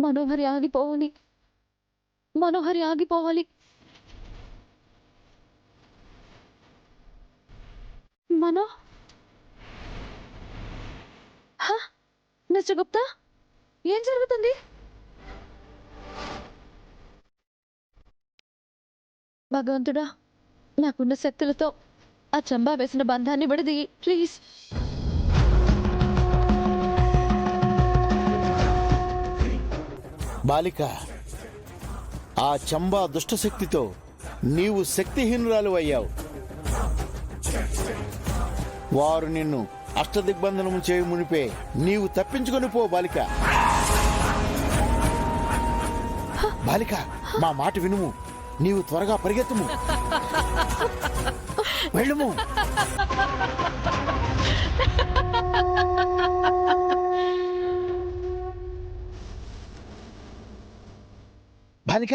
మనోహరి ఆగిపోవాలి, మనోహరి ఆగిపోవాలి. మనో మిస్టర్ గుప్తా, ఏం జరుగుతుంది? భగవంతుడా, నాకున్న శక్తులతో ఆ చంబా వేసిన బంధాన్ని విడది ప్లీజ్. బాలిక, ఆ చంబా దుష్టశక్తితో నీవు శక్తిహీనురాలు అయ్యావు. వారు నిన్ను అష్టదిగ్బంధనము చేయ మునిపే నీవు తప్పించుకొని పో బాలిక. బాలిక, మా మాట వినుము, నీవు త్వరగా పరిగెత్తుము, వెళ్ళుము. బాలిక,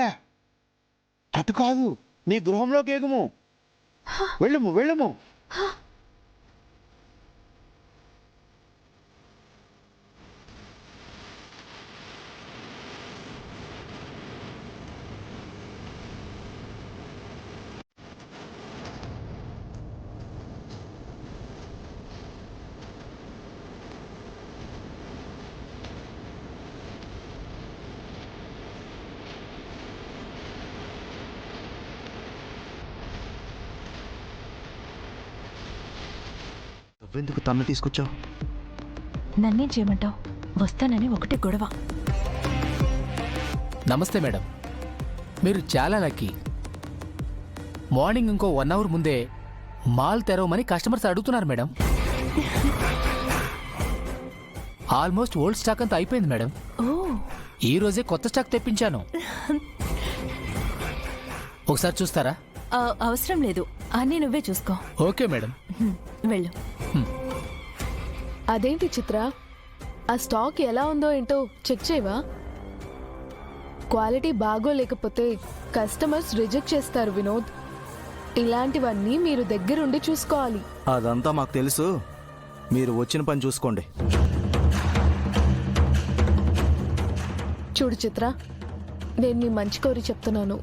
అటు కాదు, నీ గృహంలోకి ఎగుము, వెళ్ళుము, వెళ్ళుము. నువ్వెందుకు తన్ను తీసుకొచ్చావు? నన్నేం చేయమంటావు? వస్తానని ఒకటే గొడవ. నమస్తే మేడం, మీరు చాలా లక్కీ. మార్నింగ్ ఇంకో 1 అవర్ ముందే మాల్ తెరవమని కస్టమర్స్ అడుగుతున్నారు మేడం. ఆల్మోస్ట్ ఓల్డ్ స్టాక్ అంతా అయిపోయింది మేడం. ఓ, ఈ రోజే కొత్త స్టాక్ తెప్పించాను. ఒకసారి చూస్తారా? అవసరం లేదు, అన్నీ నువ్వే చూసుకో. Okay madam. వెళ్ళు. అదేంటి చిత్ర, ఆ స్టాక్ ఎలా ఉందో ఏంటో చెక్ చేయవా? క్వాలిటీ బాగోలేకపోతే కస్టమర్స్ రిజెక్ట్ చేస్తారు వినోద్. ఇలాంటివన్నీ మీరు దగ్గరుండి చూసుకోవాలి. అదంతా మాకు తెలుసు, మీరు వచ్చిన పని చూసుకోండి. చూడు చిత్ర, నేను నీ మంచి కోరి చెప్తున్నాను.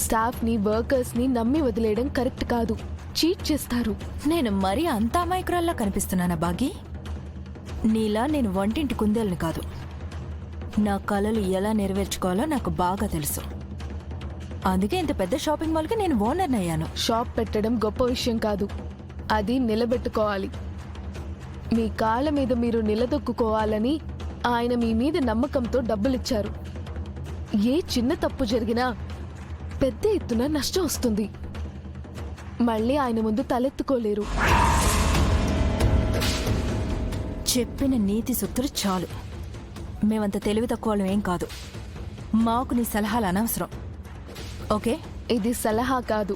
స్టాఫ్ని, వర్కర్స్ని నమ్మి వదిలేయడం కరెక్ట్ కాదు. చీట్ చేస్తారు. నేను మరీ అంత అమాయకురాల్లా కనిపిస్తున్నానా బాగి? నీలా నేను వంటింటి కుందేలని కాదు. నా కలలు ఎలా నెరవేర్చుకోవాలో నాకు బాగా తెలుసు. అందుకే ఇంత పెద్ద షాపింగ్ మాల్కి నేను ఓనర్ని అయ్యాను. షాప్ పెట్టడం గొప్ప విషయం కాదు, అది నిలబెట్టుకోవాలి. మీ కాళ్ళ మీద మీరు నిలదొక్కుకోవాలని ఆయన మీ మీద నమ్మకంతో డబ్బులిచ్చారు. ఏ చిన్న తప్పు జరిగినా పెద్ద ఎత్తున నష్టం వస్తుంది. మళ్ళీ ఆయన ముందు తలెత్తుకోలేరు. చెప్పిన నీతి సూక్తులు చాలు. మేమంత తెలివి తక్కువ ఏం కాదు. మాకు నీ సలహాలు అనవసరం. ఓకే? ఇది సలహా కాదు,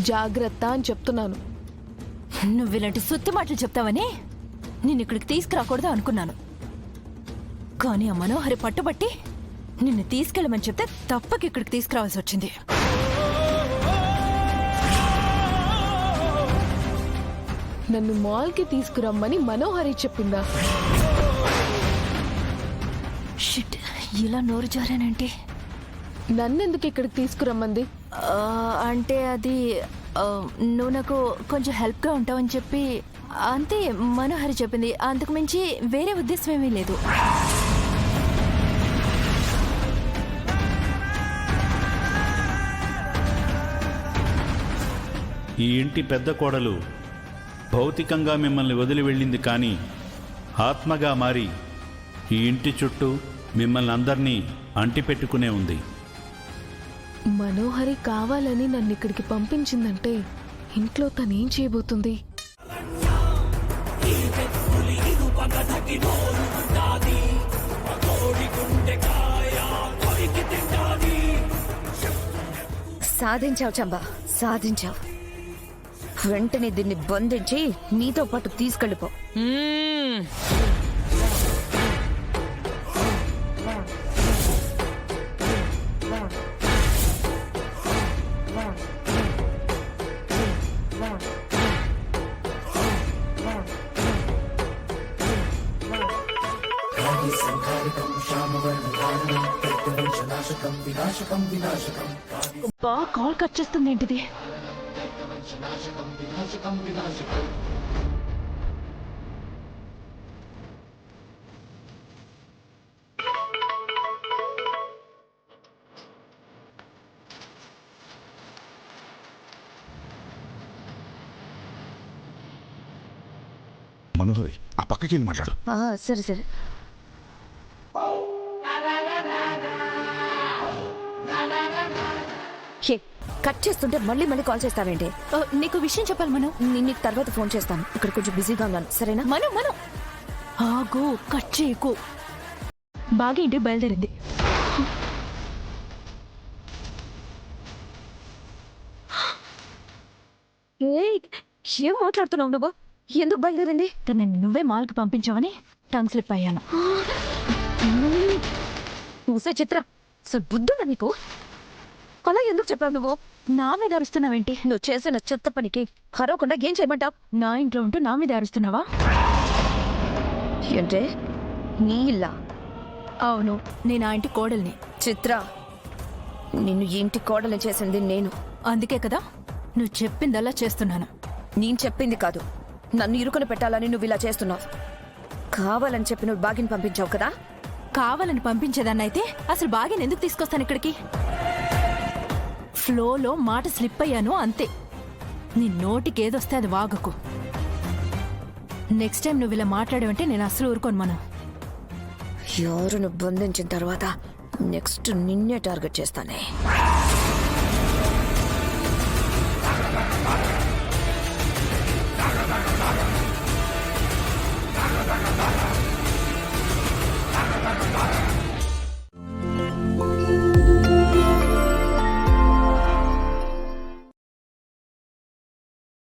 జాగ్రత్త అని చెప్తున్నాను. నువ్వు ఇలాంటి సుత్తి మాటలు చెప్తావని నిన్ను ఇక్కడికి తీసుకురాకూడదు అనుకున్నాను. కానీ ఆ మనోహరి పట్టుబట్టి నిన్ను తీసుకెళ్ళమని చెప్తే తప్పకి ఇక్కడికి తీసుకురావాల్సి వచ్చింది. నన్ను మాల్కి తీసుకురమ్మని మనోహరి చెప్పిందా? షిట్, ఇలా నోరు జారానంటే. నన్నెందుకు ఇక్కడికి తీసుకురమ్మంది? అంటే అది నువ్వు నాకు కొంచెం హెల్ప్గా ఉంటావని చెప్పి అంతే మనోహరి చెప్పింది. అంతకు మించి వేరే ఉద్దేశం ఏమీ లేదు. ఈ ఇంటి పెద్ద కోడలు భౌతికంగా మిమ్మల్ని వదిలి వెళ్ళింది, కానీ ఆత్మగా మారి ఈ ఇంటి చుట్టూ మిమ్మల్ని అందరినీ అంటిపెట్టుకునే ఉంది. మనోహరి కావాలని నన్ను ఇక్కడికి పంపించిందంటే ఇంట్లో తనేం చేయబోతుంది? సాధించావు చంబా, సాధించావు. వెంటనే దీన్ని బంధించి నీతో పాటు తీసుకెళ్ళిపో. సంకారికం శ్యామవర్ణ బా కాల్ కట్ చేస్తుంది ఏంటిది? మనోహరి ఆ పక్కకి వెళ్ళి మాట్లాడు. సరే సరే. హే, కట్ చేస్తుంటే మళ్ళీ మళ్ళీ కాల్ చేస్తావేంటి? నీకు విషయం చెప్పాలి మనం. నేను నీకు తర్వాత ఫోన్ చేస్తాను. ఇక్కడ కొంచెం బిజీగా ఉన్నాను, సరేనా? మనం ఆగు, కట్ చేయకు. బాగా ఇంటికి బయలుదేరింది. ఏం మాట్లాడుతున్నావు నువ్వు? ఎందుకు బయలుదేరింది? తనని నువ్వే మాల్కి పంపించావని టంగ్ స్లిప్ అయ్యాను. చూసే చిత్ర, అసలు బుద్ధుందా నీకు? అలా ఎందుకు చెప్పావు నువ్వు? నా మీద అరుస్తున్నావేంటి? నువ్వు చేసిన చెత్త పనికి హరవకుండా ఏం చేయమంటావు? నా ఇంట్లో ఉంటూ నా మీద అరుస్తున్నావా? అంటే నీ ఇల్లా? అవును, నేను ఆ ఇంటి కోడల్ని. చిత్ర, నిన్ను ఈ ఇంటి కోడలు చేసింది నేను. అందుకే కదా నువ్వు చెప్పిందల్లా చేస్తున్నాను. నేను చెప్పింది కాదు, నన్ను ఇరుకుని పెట్టాలని నువ్వు ఇలా చేస్తున్నావు. కావాలని చెప్పి నువ్వు బాగిని పంపించావు కదా? కావాలని పంపించేదాన్నైతే అసలు బాగా ఎందుకు తీసుకొస్తాను ఇక్కడికి? ఫ్లోలో మాట స్లిప్ అయ్యాను అంతే. నీ నోటికి ఏదొస్తే అది వాగకు. నెక్స్ట్ టైం నువ్వు ఇలా మాట్లాడేవంటే నేను అసలు ఊరుకోను. మనం ఎవరును బంధించిన తర్వాత నెక్స్ట్ నిన్నే టార్గెట్ చేస్తానే.